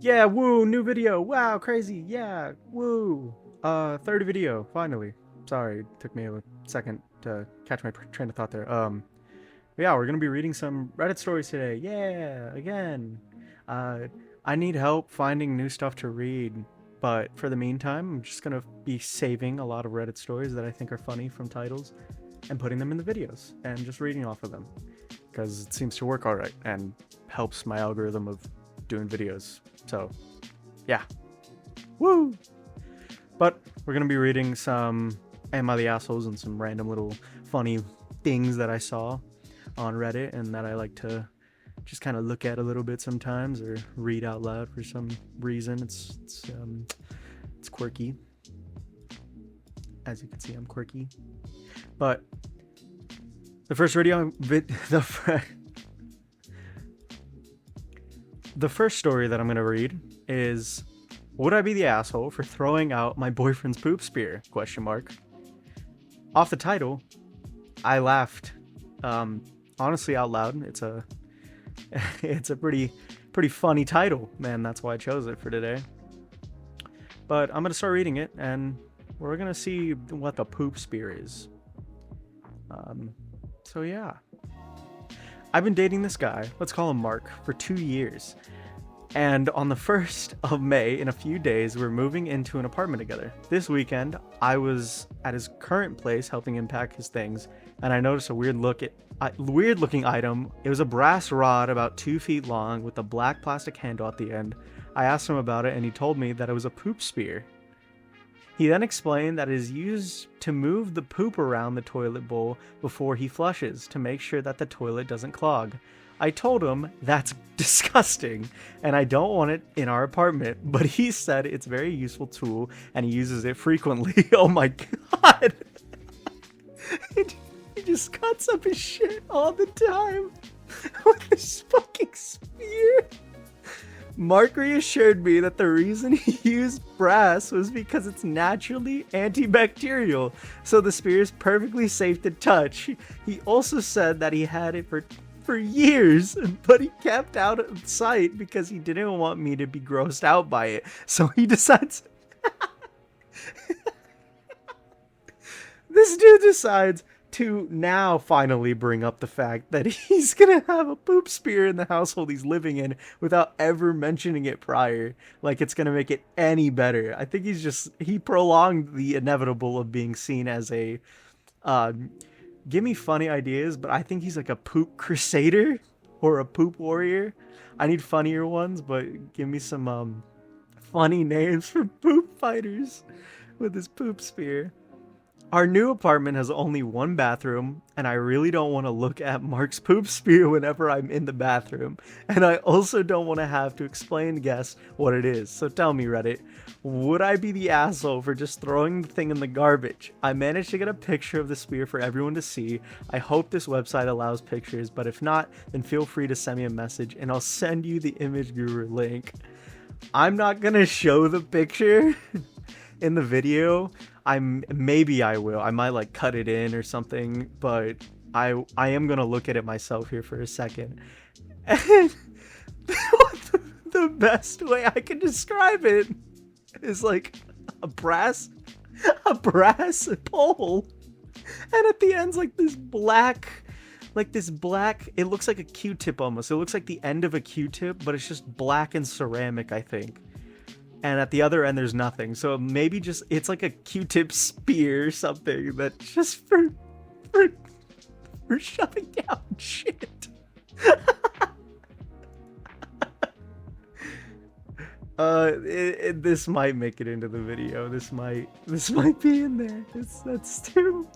Yeah, woo, new video. Wow, crazy. Yeah, woo. Third video, finally. Sorry, it took me a second to catch my train of thought there. Yeah, we're gonna be reading some Reddit stories today. Yeah, again. Uh, I need help finding new stuff to read, but for the meantime, I'm just gonna be saving a lot of Reddit stories that I think are funny from titles and putting them in the videos and just reading off of them because it seems to work all right and helps my algorithm of doing videos. So, yeah. Woo! But we're going to be reading some Am I the Assholes and some random little funny things that I saw on Reddit and that I like to just kind of look at a little bit sometimes or read out loud for some reason. It's quirky. As you can see, I'm quirky. But the first video, the first story that I'm going to read is, would I be the asshole for throwing out my boyfriend's poop spear? Question mark. Off the title, I laughed. Honestly, out loud. It's a pretty funny title, man. That's why I chose it for today. But I'm gonna start reading it, and we're gonna see what the poop spear is. So yeah. I've been dating this guy, let's call him Mark, for 2 years. And on the 1st of May, in a few days, we're moving into an apartment together. This weekend, I was at his current place helping him pack his things, and I noticed a weird looking item. It was a brass rod about 2 feet long with a black plastic handle at the end. I asked him about it, and he told me that it was a poop spear. He then explained that it is used to move the poop around the toilet bowl before he flushes to make sure that the toilet doesn't clog. I told him that's disgusting and I don't want it in our apartment, but he said it's a very useful tool and he uses it frequently. Oh my god. He just cuts up his shit all the time with this fucking spear. Mark reassured me that the reason he used brass was because it's naturally antibacterial, so the spear is perfectly safe to touch. He also said that he had it for years, but he kept out of sight because he didn't want me to be grossed out by it. So he decides... This dude decides to now finally bring up the fact that he's gonna have a poop spear in the household he's living in without ever mentioning it prior. Like it's gonna make it any better. I think he prolonged the inevitable of being seen as a give me funny ideas, but I think he's like a poop crusader or a poop warrior. I need funnier ones, but give me some funny names for poop fighters with his poop spear. Our new apartment has only one bathroom, and I really don't want to look at Mark's poop spear whenever I'm in the bathroom. And I also don't want to have to explain to guests what it is. So tell me, Reddit, would I be the asshole for just throwing the thing in the garbage? I managed to get a picture of the spear for everyone to see. I hope this website allows pictures, but if not, then feel free to send me a message, and I'll send you the Image Guru link. I'm not gonna show the picture in the video. Maybe I will. I might like cut it in or something, but I am gonna look at it myself here for a second. And the best way I can describe it is like a brass pole, and at the end's like this black. It looks like a Q-tip almost. It looks like the end of a Q-tip, but it's just black and ceramic, I think. And at the other end there's nothing, so maybe just it's like a Q-tip spear or something that just for shoving down shit. This might make it into the video. This might be in there. That's too.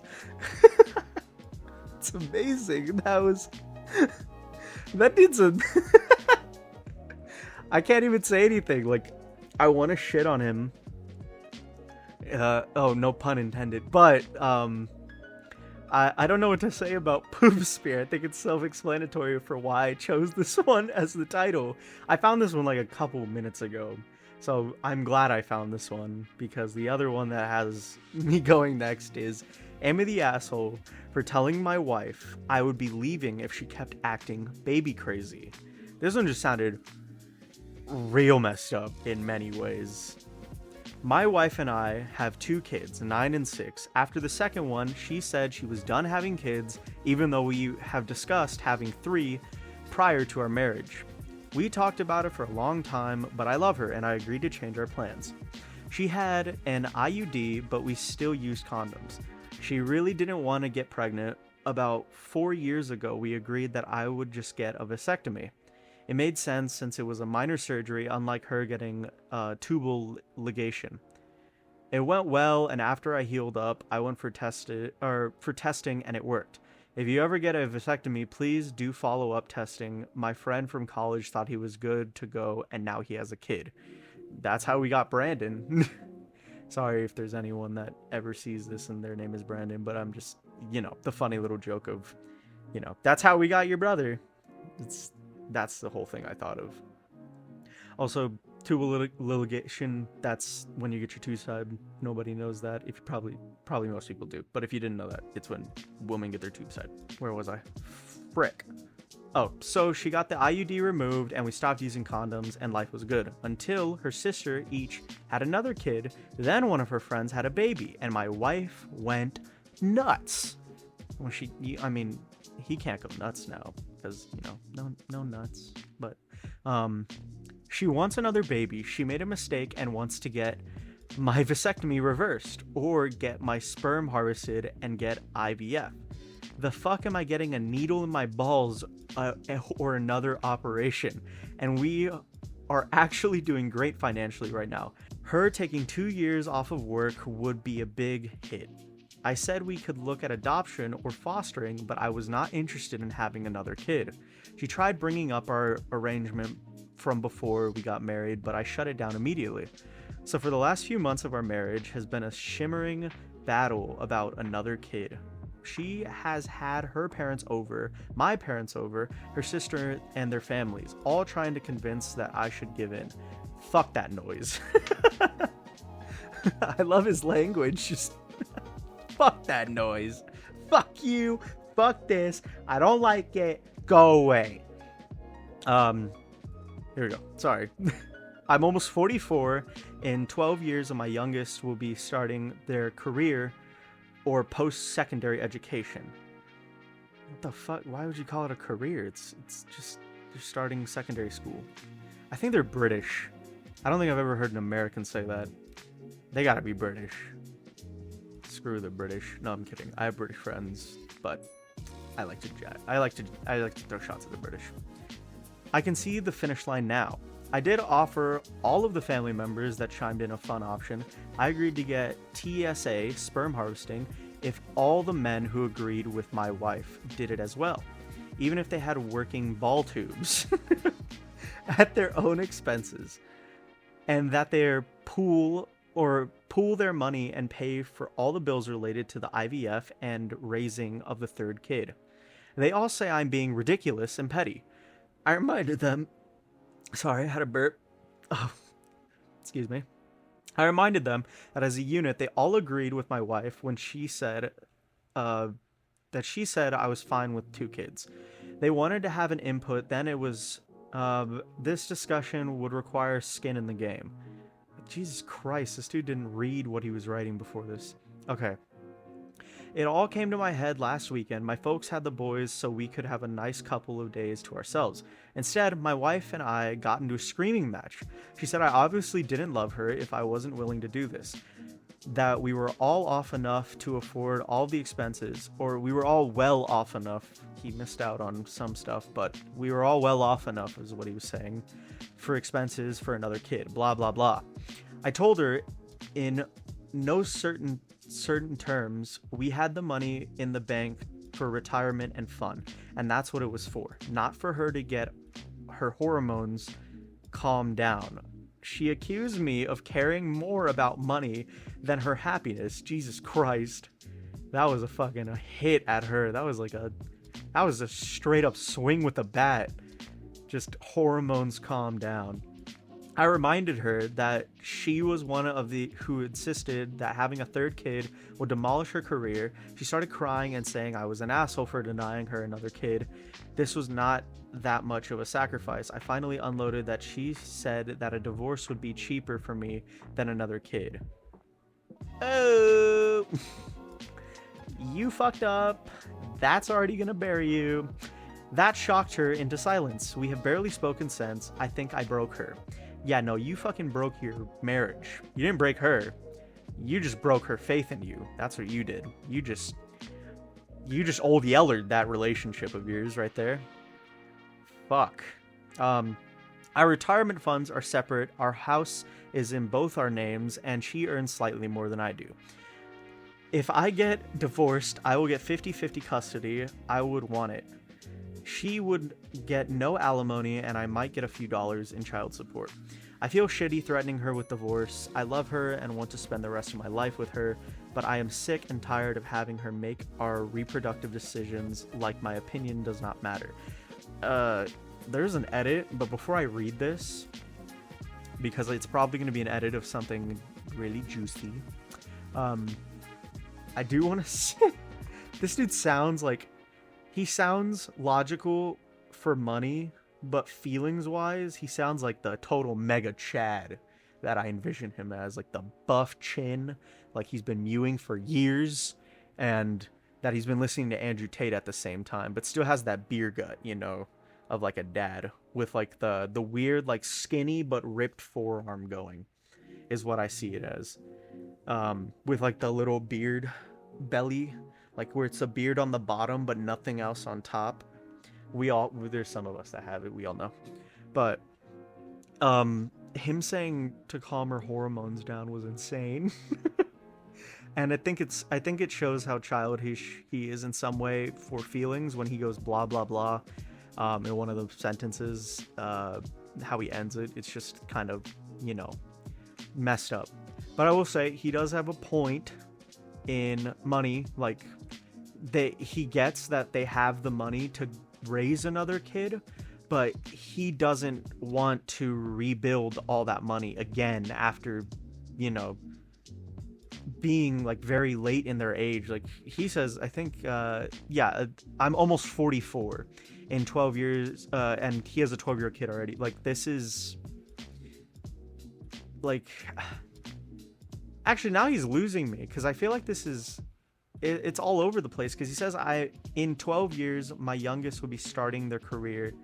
It's amazing. That needs a. I can't even say anything. Like, I want to shit on him. Oh, no pun intended. But I don't know what to say about Poop Spear. I think it's self-explanatory for why I chose this one as the title. I found this one like a couple minutes ago, so I'm glad I found this one, because the other one that has me going next is, am I the asshole for telling my wife I would be leaving if she kept acting baby crazy? This one just sounded real messed up in many ways. My wife and I have 2 kids, 9 and 6. After the second one, she said she was done having kids, even though we have discussed having 3 prior to our marriage. We talked about it for a long time, but I love her and I agreed to change our plans. She had an IUD, but we still used condoms. She really didn't want to get pregnant. About 4 years ago, we agreed that I would just get a vasectomy. It made sense since it was a minor surgery, unlike her getting tubal ligation. It went well, and after I healed up, I went for testing, and it worked. If you ever get a vasectomy, please do follow-up testing. My friend from college thought he was good to go, and now he has a kid. That's how we got Brandon. Sorry if there's anyone that ever sees this and their name is Brandon, but I'm just, the funny little joke of, that's how we got your brother. That's the whole thing I thought of. Also, tubal ligation, that's when you get your tube side. Nobody knows that. If you probably most people do. But if you didn't know that, it's when women get their tube side. Where was I? Frick. Oh, so she got the IUD removed and we stopped using condoms and life was good. Until her sister each had another kid, then one of her friends had a baby and my wife went nuts. Well, he can't go nuts now because, no nuts. But, she wants another baby. She made a mistake and wants to get my vasectomy reversed or get my sperm harvested and get IVF. The fuck am I getting a needle in my balls or another operation? And we are actually doing great financially right now. Her taking 2 years off of work would be a big hit. I said we could look at adoption or fostering, but I was not interested in having another kid. She tried bringing up our arrangement from before we got married, but I shut it down immediately. So for the last few months of our marriage has been a shimmering battle about another kid. She has had her parents over, my parents over, her sister and their families, all trying to convince that I should give in. Fuck that noise. I love his language. Just fuck that noise. Fuck you. Fuck this. I don't like it. Go away. Here we go. Sorry. I'm almost 44. In 12 years, my youngest will be starting their career or post-secondary education. What the fuck? Why would you call it a career? It's just they're starting secondary school. I think they're British. I don't think I've ever heard an American say that. They gotta be British. Screw the British. No, I'm kidding. I have British friends, but I like to throw shots at the British. I can see the finish line now. I did offer all of the family members that chimed in a fun option. I agreed to get TSA, sperm harvesting, if all the men who agreed with my wife did it as well, even if they had working ball tubes at their own expenses, and that they pool their money and pay for all the bills related to the IVF and raising of the third kid. They all say I'm being ridiculous and petty. I reminded them Sorry, I had a burp. Oh, excuse me. I reminded them that as a unit, they all agreed with my wife when she said I was fine with 2 kids. They wanted to have an input, then it was, this discussion would require skin in the game. Jesus Christ, this dude didn't read what he was writing before this. Okay. It all came to my head last weekend. My folks had the boys so we could have a nice couple of days to ourselves. Instead, my wife and I got into a screaming match. She said I obviously didn't love her if I wasn't willing to do this. That we were all off enough to afford all the expenses, or we were all well off enough. He missed out on some stuff, but we were all well off enough is what he was saying, for expenses for another kid, blah, blah, blah. I told her in no certain terms we had the money in the bank for retirement and fun, and that's what it was for, not for her to get her hormones calmed down. She accused me of caring more about money than her happiness. Jesus Christ. That was a fucking hit at her. That was a straight up swing with a bat. Just hormones calm down. I reminded her that she was one of the who insisted that having a third kid would demolish her career. She started crying and saying I was an asshole for denying her another kid. This was not that much of a sacrifice. I finally unloaded that she said that a divorce would be cheaper for me than another kid. Oh, you fucked up. That's already gonna bury you. That shocked her into silence. We have barely spoken since. I think I broke her. Yeah, no, you fucking broke your marriage. You didn't break her. You just broke her faith in you. That's what you did. You just old yellered that relationship of yours right there. Fuck. Our retirement funds are separate. Our house is in both our names, and she earns slightly more than I do. If I get divorced, I will get 50-50 custody. I would want it. She would get no alimony, and I might get a few dollars in child support. I feel shitty threatening her with divorce. I love her and want to spend the rest of my life with her, but I am sick and tired of having her make our reproductive decisions like my opinion does not matter. There's an edit, but before I read this, because it's probably going to be an edit of something really juicy, I do want to say, this dude sounds like, he sounds logical for money, but feelings-wise, he sounds like the total mega Chad that I envision him as. Like the buff chin, like he's been mewing for years, and that he's been listening to Andrew Tate at the same time, but still has that beer gut, you know, of like a dad, with like the weird, like skinny but ripped forearm going, is what I see it as. With like the little beard belly, like where it's a beard on the bottom but nothing else on top. There's some of us that have it, we all know. But him saying to calm her hormones down was insane. And I think it shows how childish he is in some way for feelings when he goes blah blah blah in one of the sentences, how he ends it. It's just kind of, you know, messed up. But I will say he does have a point in money. Like, he gets that they have the money to raise another kid, but he doesn't want to rebuild all that money again after, you know, being like very late in their age. Like he says, I think, I'm almost 44 in 12 years, and he has a 12-year-old kid already. Like, this is like, actually now he's losing me, because I feel like this is, it's all over the place, because he says in 12 years my youngest would be starting their career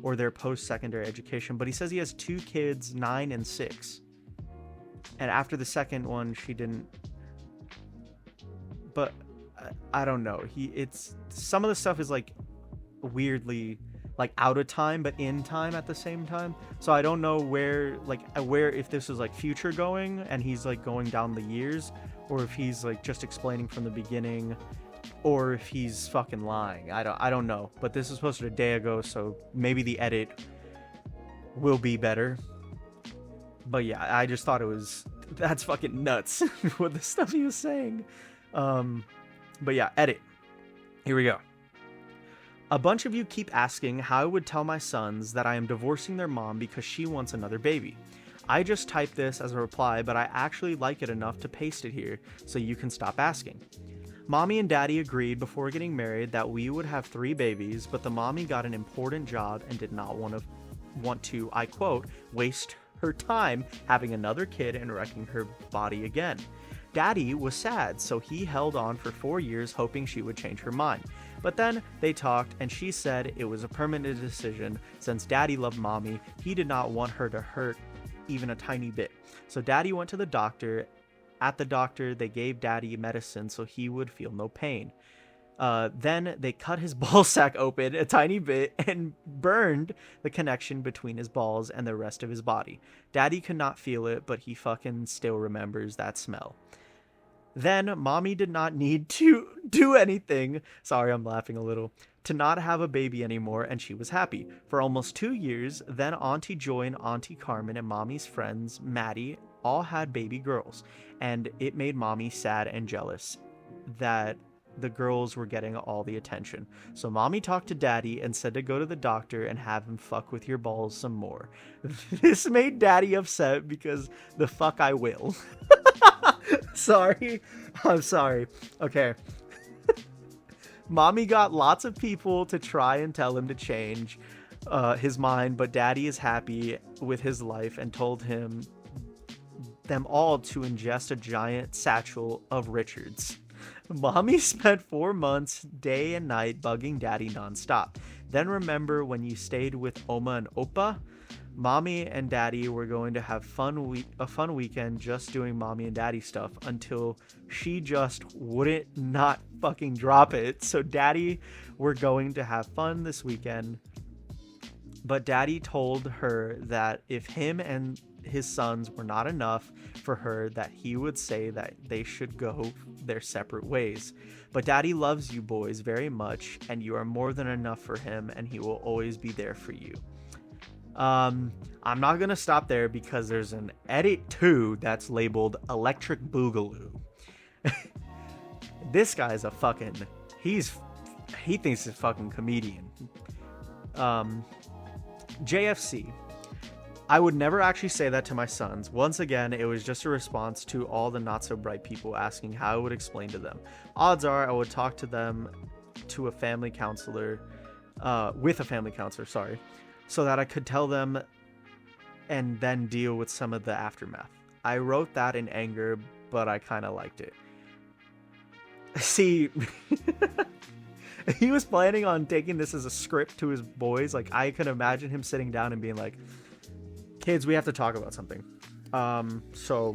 or their post-secondary education, but he says he has 2 kids, 9 and 6, and after the second one she didn't. But I don't know, it's some of the stuff is like weirdly like out of time but in time at the same time, so I don't know where if this is like future going and he's like going down the years, or if he's like just explaining from the beginning, or if he's fucking lying. I don't know, but this was posted a day ago, so maybe the edit will be better. But yeah, I just thought that's fucking nuts with the stuff he was saying. But yeah, edit. Here we go. A bunch of you keep asking how I would tell my sons that I am divorcing their mom because she wants another baby. I just typed this as a reply, but I actually like it enough to paste it here so you can stop asking. Mommy and Daddy agreed before getting married that we would have 3 babies, but the mommy got an important job and did not want to, I quote, waste her time having another kid and wrecking her body again. Daddy was sad, so he held on for 4 years hoping she would change her mind. But then they talked and she said it was a permanent decision. Since Daddy loved Mommy, he did not want her to hurt even a tiny bit. So Daddy went to the doctor. At the doctor, they gave Daddy medicine so he would feel no pain. Then they cut his ball sack open a tiny bit and burned the connection between his balls and the rest of his body. Daddy could not feel it, but he fucking still remembers that smell. Then Mommy did not need to do anything, sorry I'm laughing a little, to not have a baby anymore, and she was happy. For almost 2 years, then Auntie Joy and Auntie Carmen and Mommy's friends, Maddie, all had baby girls, and it made Mommy sad and jealous that the girls were getting all the attention. So mommy talked to daddy and said to go to the doctor and have him fuck with your balls some more. This made daddy upset because the fuck I will. Sorry. I'm sorry. Okay. Mommy got lots of people to try and tell him to change his mind, but daddy is happy with his life and told them all to ingest a giant satchel of Richards. Mommy spent 4 months day and night bugging daddy nonstop. Then remember when you stayed with Oma and Opa? Mommy and daddy were going to have a fun weekend just doing mommy and daddy stuff until she just wouldn't not fucking drop it. So daddy were going to have fun this weekend, but daddy told her that if him and his sons were not enough for her, that he would say that they should go their separate ways. But daddy loves you boys very much, and you are more than enough for him, and he will always be there for you. I'm not gonna stop there because there's an edit 2 that's labeled Electric Boogaloo. This guy's a fucking, he thinks he's a fucking comedian. JFC. I would never actually say that to my sons. Once again, it was just a response to all the not so bright people asking how I would explain to them. Odds are I would talk to them to a family counselor, with a family counselor, sorry, so that I could tell them and then deal with some of the aftermath. I wrote that in anger, but I kind of liked it. See, he was planning on taking this as a script to his boys. Like, I can imagine him sitting down and being like, kids, we have to talk about something. So,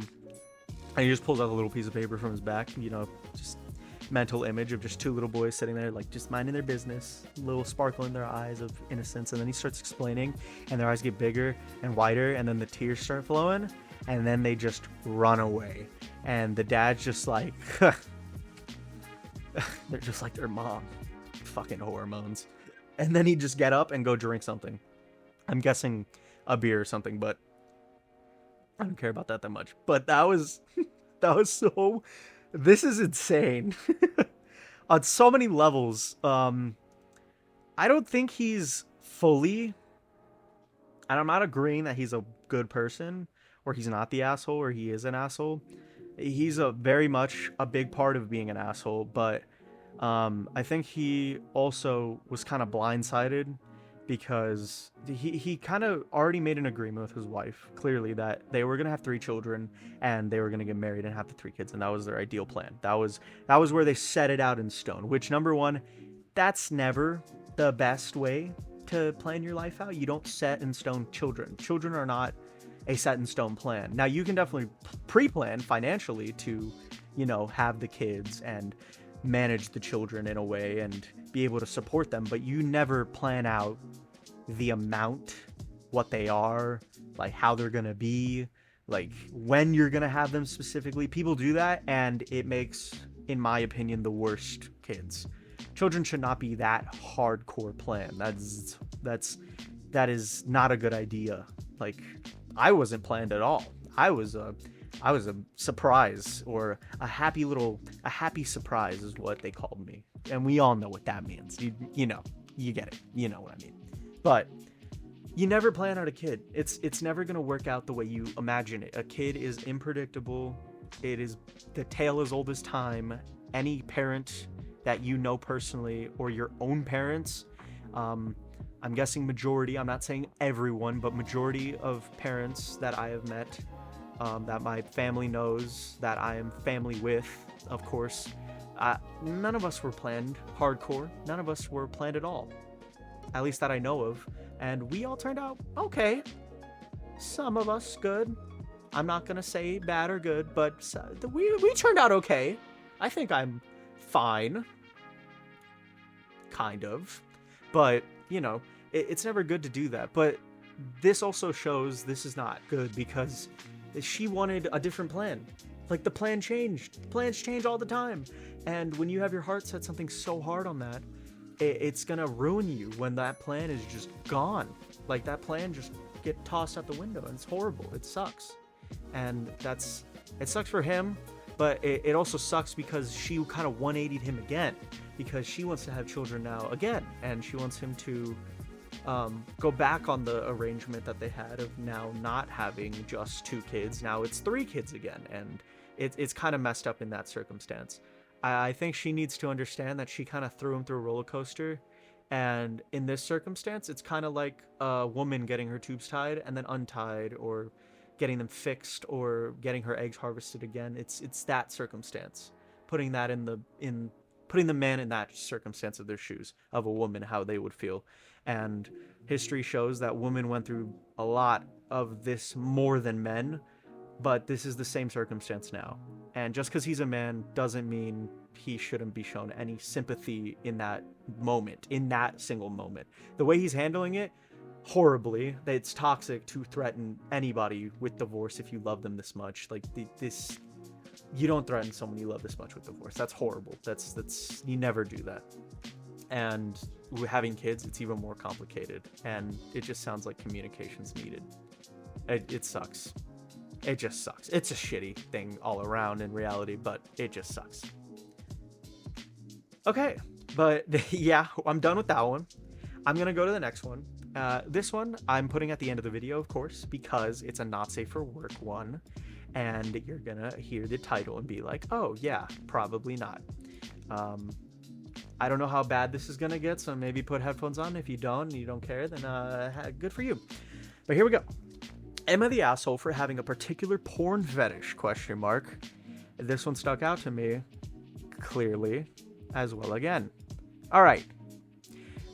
and he just pulls out a little piece of paper from his back, you know, just mental image of just 2 little boys sitting there, like, just minding their business, a little sparkle in their eyes of innocence. And then he starts explaining, and their eyes get bigger and wider, and then the tears start flowing, and then they just run away. And the dad's just like, they're just like their mom. Fucking hormones. And then he'd just get up and go drink something. I'm guessing a beer or something, but I don't care about that much. But that was so, this is insane. On so many levels. I don't think he's fully, and I'm not agreeing that he's a good person or he's not the asshole or he is an asshole. He's a very much a big part of being an asshole, but I think he also was kind of blindsided because he kind of already made an agreement with his wife, clearly, that they were going to have 3 children and they were going to get married and have the 3 kids, and that was their ideal plan. That was where they set it out in stone, which, number one, that's never the best way to plan your life out. You don't set in stone children. Children are not a set in stone plan. Now, you can definitely pre-plan financially to, you know, have the kids and manage the children in a way and be able to support them, but you never plan out the amount, what they are, like how they're gonna be, like when you're gonna have them specifically. People do that, and it makes, in my opinion, the worst kids. Children should not be that hardcore plan. That is not a good idea. Like, I wasn't planned at all. I was a surprise, or a happy surprise is what they called me. And we all know what that means. You know, you get it. You know what I mean. But you never plan out a kid. It's never going to work out the way you imagine it. A kid is unpredictable. The tale as old as time. Any parent that you know personally, or your own parents, I'm guessing majority, I'm not saying everyone, but majority of parents that I have met, that my family knows, that I am family with, of course, none of us were planned hardcore. None of us were planned at all, at least that I know of. And we all turned out okay. Some of us good. I'm not gonna say bad or good, but we turned out okay. I think I'm fine, kind of. But, you know, it's never good to do that. But this also shows this is not good, because she wanted a different plan. Like, the plan changed. Plans change all the time. And when you have your heart set something so hard on that, it's gonna ruin you when that plan is just gone. Like, that plan just get tossed out the window, and it's horrible. It sucks. And it sucks for him. But it also sucks because she kind of 180'd him again, because she wants to have children now again, and she wants him to go back on the arrangement that they had of now not having just 2 kids. Now it's 3 kids again, and it's kind of messed up in that circumstance. I think she needs to understand that she kind of threw him through a roller coaster, and in this circumstance, it's kind of like a woman getting her tubes tied and then untied, or getting them fixed, or getting her eggs harvested again. It's that circumstance, putting the man in that circumstance of their shoes, of a woman, how they would feel. And history shows that women went through a lot of this more than men, but this is the same circumstance now. And just because he's a man doesn't mean he shouldn't be shown any sympathy in that moment, in that single moment. The way he's handling it, horribly. It's toxic to threaten anybody with divorce if you love them this much. Like, this, you don't threaten someone you love this much with divorce. That's horrible. That's you never do that. And with having kids, it's even more complicated, and it just sounds like communication's needed. It sucks. It just sucks. It's a shitty thing all around in reality, but it just sucks. Okay, but yeah, I'm done with that one. I'm gonna go to the next one. This one I'm putting at the end of the video, of course, because it's a not safe for work one, and you're gonna hear the title and be like, oh yeah, probably not. I don't know how bad this is gonna get, so maybe put headphones on. If you don't care, then good for you. But here we go. Am I the asshole for having a particular porn fetish? ? This one stuck out to me clearly as well again. All right.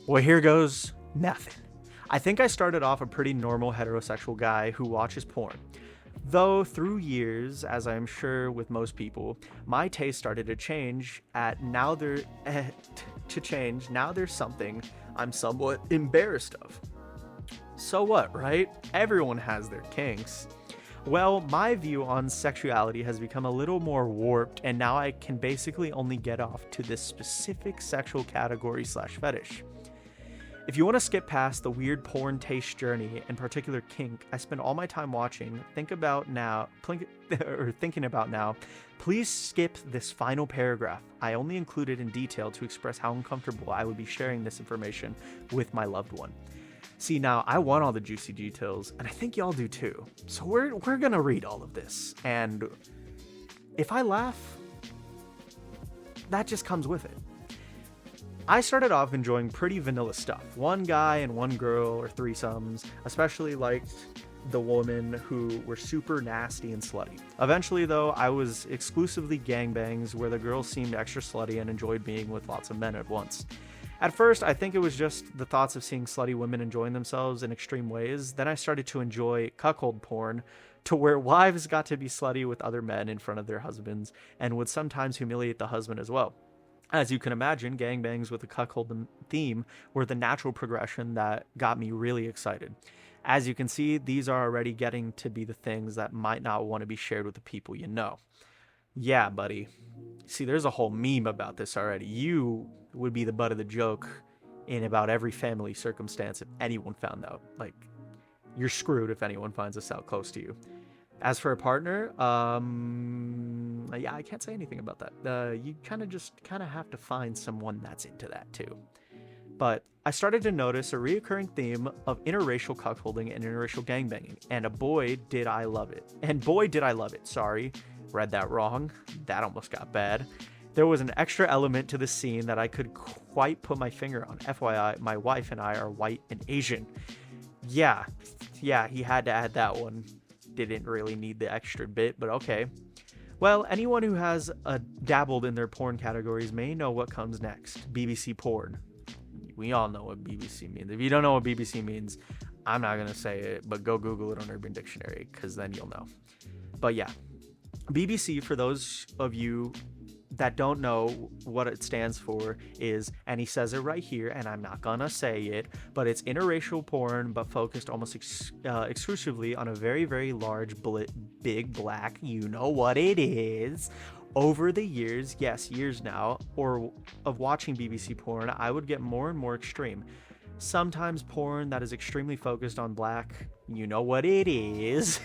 Well, here goes nothing. I think I started off a pretty normal heterosexual guy who watches porn. Though through years, as I'm sure with most people, my taste started to change. Now there's something I'm somewhat embarrassed of. So what, right? Everyone has their kinks. Well, my view on sexuality has become a little more warped, and now I can basically only get off to this specific sexual category / fetish. If you want to skip past the weird porn taste journey and particular kink I spend all my time watching, thinking about now, please skip this final paragraph. I only included in detail to express how uncomfortable I would be sharing this information with my loved one. See, now I want all the juicy details, and I think y'all do too. So we're gonna read all of this, and if I laugh, that just comes with it. I started off enjoying pretty vanilla stuff. One guy and one girl, or threesomes. Especially liked the women who were super nasty and slutty. Eventually, though, I was exclusively gangbangs where the girls seemed extra slutty and enjoyed being with lots of men at once. At first, I think it was just the thoughts of seeing slutty women enjoying themselves in extreme ways. Then I started to enjoy cuckold porn, to where wives got to be slutty with other men in front of their husbands and would sometimes humiliate the husband as well. As you can imagine, gangbangs with a cuckold theme were the natural progression that got me really excited. As you can see, these are already getting to be the things that might not want to be shared with the people you know. Yeah, buddy. See, there's a whole meme about this already. You would be the butt of the joke in about every family circumstance if anyone found out. Like, you're screwed if anyone finds this out close to you. As for a partner, yeah, I can't say anything about that. You kind of have to find someone that's into that too. But I started to notice a reoccurring theme of interracial cuckolding and interracial gangbanging, and boy did I love it. Sorry, read that wrong. That almost got bad. There was an extra element to the scene that I could quite put my finger on. FYI, my wife and I are white and Asian. Yeah, he had to add that one. Didn't really need the extra bit, but okay. Well, anyone who has dabbled in their porn categories may know what comes next. BBC porn. We all know what BBC means. If you don't know what BBC means, I'm not going to say it, but go Google it on Urban Dictionary, because then you'll know. But yeah, BBC, for those of you that don't know what it stands for, is, and he says it right here, and I'm not gonna say it, but it's interracial porn, but focused almost exclusively on a very, very large, big black, you know what it is. Over the years, yes, years now, or of watching BBC porn, I would get more and more extreme. Sometimes porn that is extremely focused on black, you know what it is,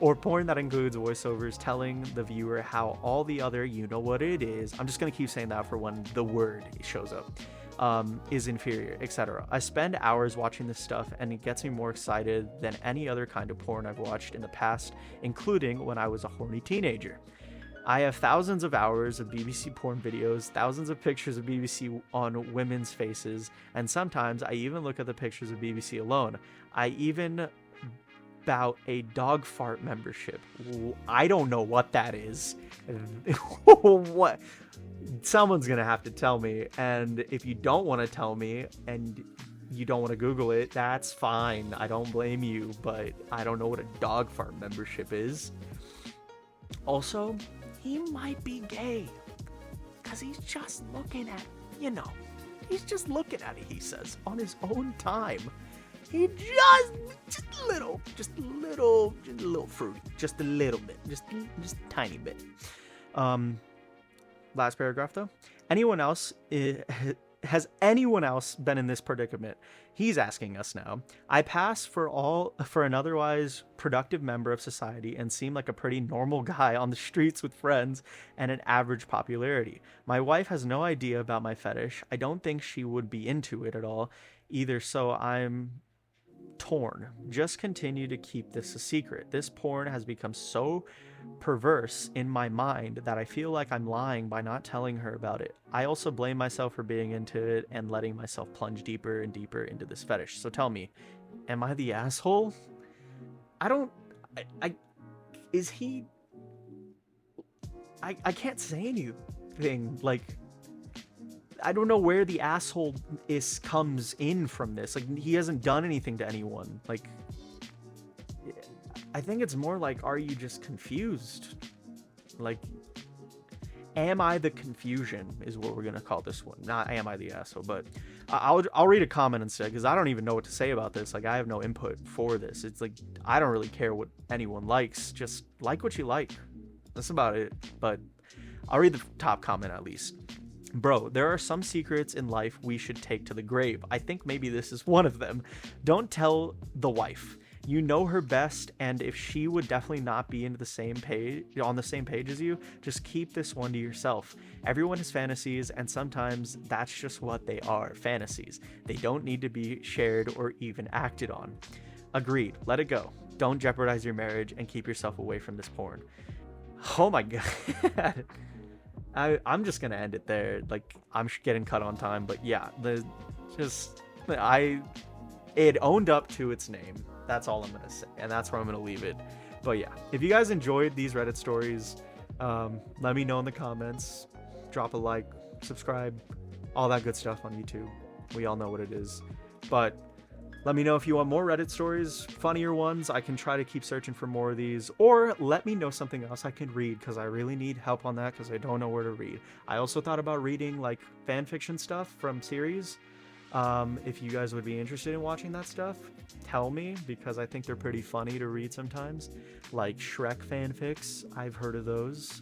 or porn that includes voiceovers telling the viewer how all the other, you know what it is, I'm just gonna keep saying that for when the word shows up, is inferior, etc. I spend hours watching this stuff, and it gets me more excited than any other kind of porn I've watched in the past, including when I was a horny teenager. I have thousands of hours of BBC porn videos, thousands of pictures of BBC on women's faces, and sometimes I even look at the pictures of BBC alone. I even bout a dog fart membership. I don't know what that is. What? Someone's gonna have to tell me, and if you don't want to tell me and you don't want to Google it, that's fine. I don't blame you, but I don't know what a dog fart membership is. Also, he might be gay, because he's just looking at, he's just looking at it, he says, on his own time. He just a little fruity, just a little bit, just a tiny bit. Last paragraph though. Has anyone else been in this predicament? He's asking us now. I pass for an otherwise productive member of society and seem like a pretty normal guy on the streets with friends and an average popularity. My wife has no idea about my fetish. I don't think she would be into it at all either, so I'm torn. Just continue to keep this a secret. This porn has become so perverse in my mind that I feel like I'm lying by not telling her about it. I also blame myself for being into it and letting myself plunge deeper and deeper into this fetish. So tell me, am I the asshole? Is he... I can't say anything. Like, I don't know where the asshole comes in from this. Like, he hasn't done anything to anyone. Like, I think it's more like, are you just confused? Like, am I the confusion is what we're gonna call this one. Not am I the asshole, but I'll read a comment instead, because I don't even know what to say about this. Like, I have no input for this. It's like, I don't really care what anyone likes. Just like what you like. That's about it. But I'll read the top comment at least. Bro, there are some secrets in life we should take to the grave. I think maybe this is one of them. Don't tell the wife. You know her best, and if she would definitely not be on the same page as you, just keep this one to yourself. Everyone has fantasies, and sometimes that's just what they are, fantasies. They don't need to be shared or even acted on. Agreed. Let it go. Don't jeopardize your marriage and keep yourself away from this porn. Oh my god. I'm just gonna end it there. Like, I'm getting cut on time, but yeah, it owned up to its name. That's all I'm gonna say, and that's where I'm gonna leave it. But yeah, if you guys enjoyed these Reddit stories, let me know in the comments. Drop a like, subscribe, all that good stuff on YouTube. We all know what it is. But let me know if you want more Reddit stories, funnier ones. I can try to keep searching for more of these, or let me know something else I can read, because I really need help on that, because I don't know where to read. I also thought about reading like fan fiction stuff from series. If you guys would be interested in watching that stuff, tell me, because I think they're pretty funny to read sometimes. Like Shrek fanfics, I've heard of those.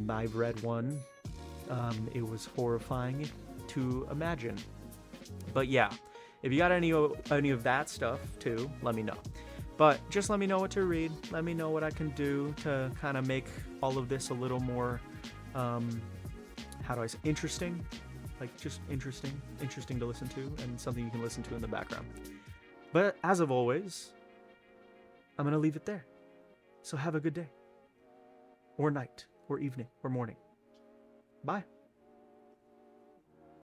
I've read one. It was horrifying to imagine. But yeah, if you got any of that stuff too, let me know. But just let me know what to read. Let me know what I can do to kind of make all of this a little more, interesting. Like, just interesting to listen to, and something you can listen to in the background. But as of always, I'm going to leave it there. So have a good day, or night, or evening, or morning. Bye.